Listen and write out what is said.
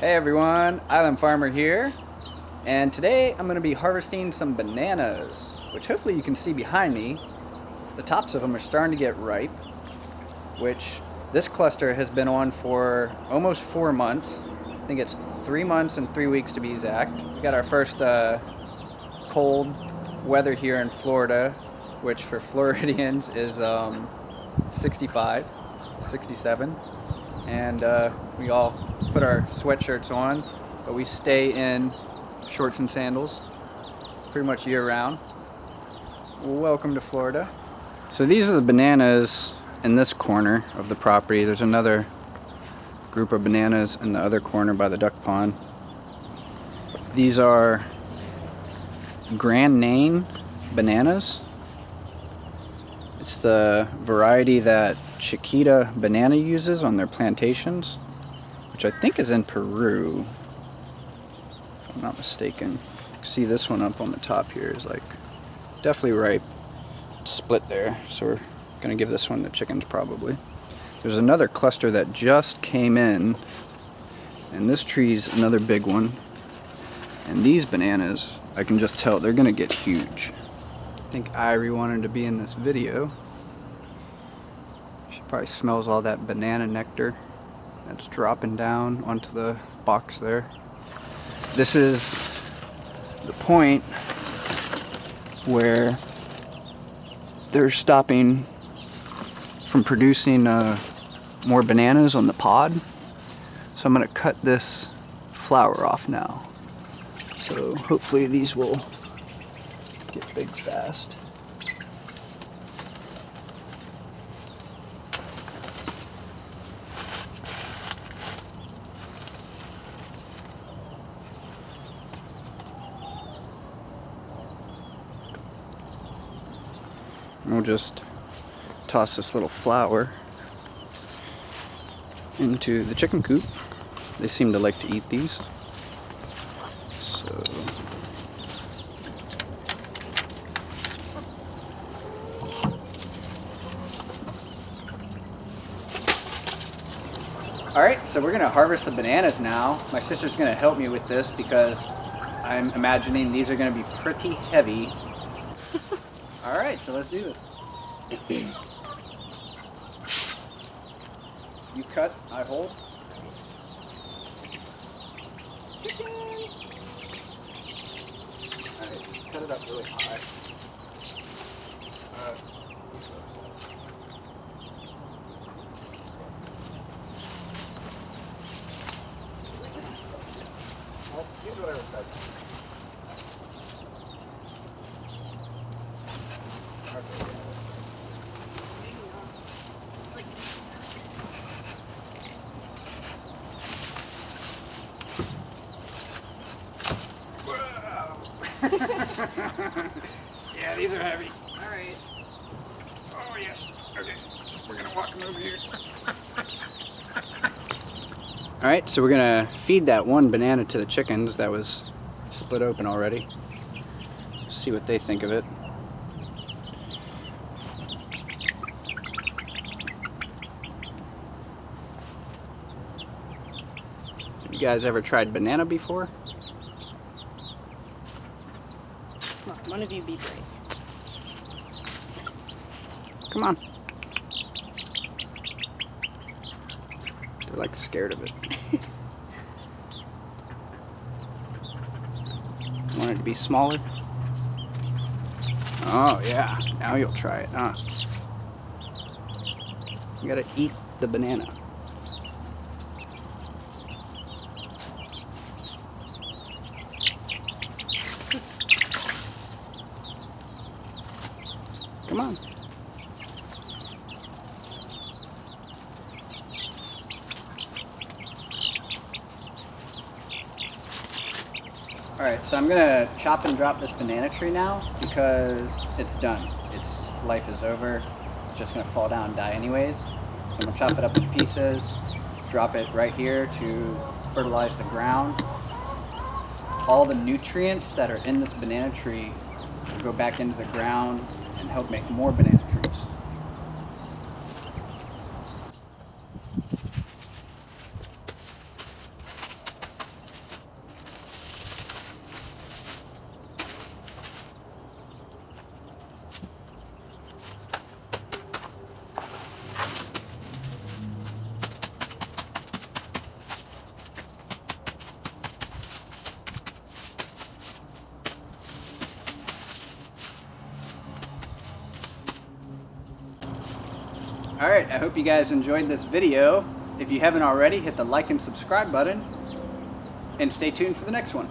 Hey everyone, Island Farmer here, and today I'm going to be harvesting some bananas, which hopefully you can see behind me. The tops of them are starting to get ripe, which this cluster has been on for almost 4 months. I think it's 3 months and 3 weeks to be exact. We got our first cold weather here in Florida, which for Floridians is 65, 67, and we all put our sweatshirts on, but we stay in shorts and sandals pretty much year round. Welcome to Florida. So these are the bananas in this corner of the property. There's another group of bananas in the other corner by the duck pond. These are Grand Nain bananas. It's the variety that Chiquita Banana uses on their plantations, which I think is in Peru, if I'm not mistaken. You can see this one up on the top here is like definitely ripe, split there, so we're gonna give this one to chickens probably. There's another cluster that just came in, and this tree's another big one, and these bananas, I can just tell they're gonna get huge. I think Irie wanted to be in this video. She probably smells all that banana nectar that's dropping down onto the box there. This is the point where they're stopping from producing more bananas on the pod. So I'm going to cut this flower off now. So hopefully these will get big fast. We'll just toss this little flower into the chicken coop. They seem to like to eat these. So alright, so we're gonna harvest the bananas now. My sister's gonna help me with this because I'm imagining these are gonna be pretty heavy. Alright, so let's do this. You cut, I hold. Chickens! Alright, cut it up really high. Well, use whatever size. Yeah, these are heavy. Alright. Oh yeah. Okay. We're gonna walk them over here. Alright, so we're gonna feed that one banana to the chickens that was split open already. See what they think of it. Have you guys ever tried banana before? One of you be brave. Come on. They're like scared of it. Want it to be smaller? Oh yeah, now you'll try it, huh? You gotta eat the banana. Come on. Alright, so I'm gonna chop and drop this banana tree now because it's done. Its life is over. It's just gonna fall down and die anyways. So I'm gonna chop it up into pieces, drop it right here to fertilize the ground. All the nutrients that are in this banana tree will go back into the ground and help make more banana trees. Alright, I hope you guys enjoyed this video. If you haven't already, hit the like and subscribe button, and stay tuned for the next one.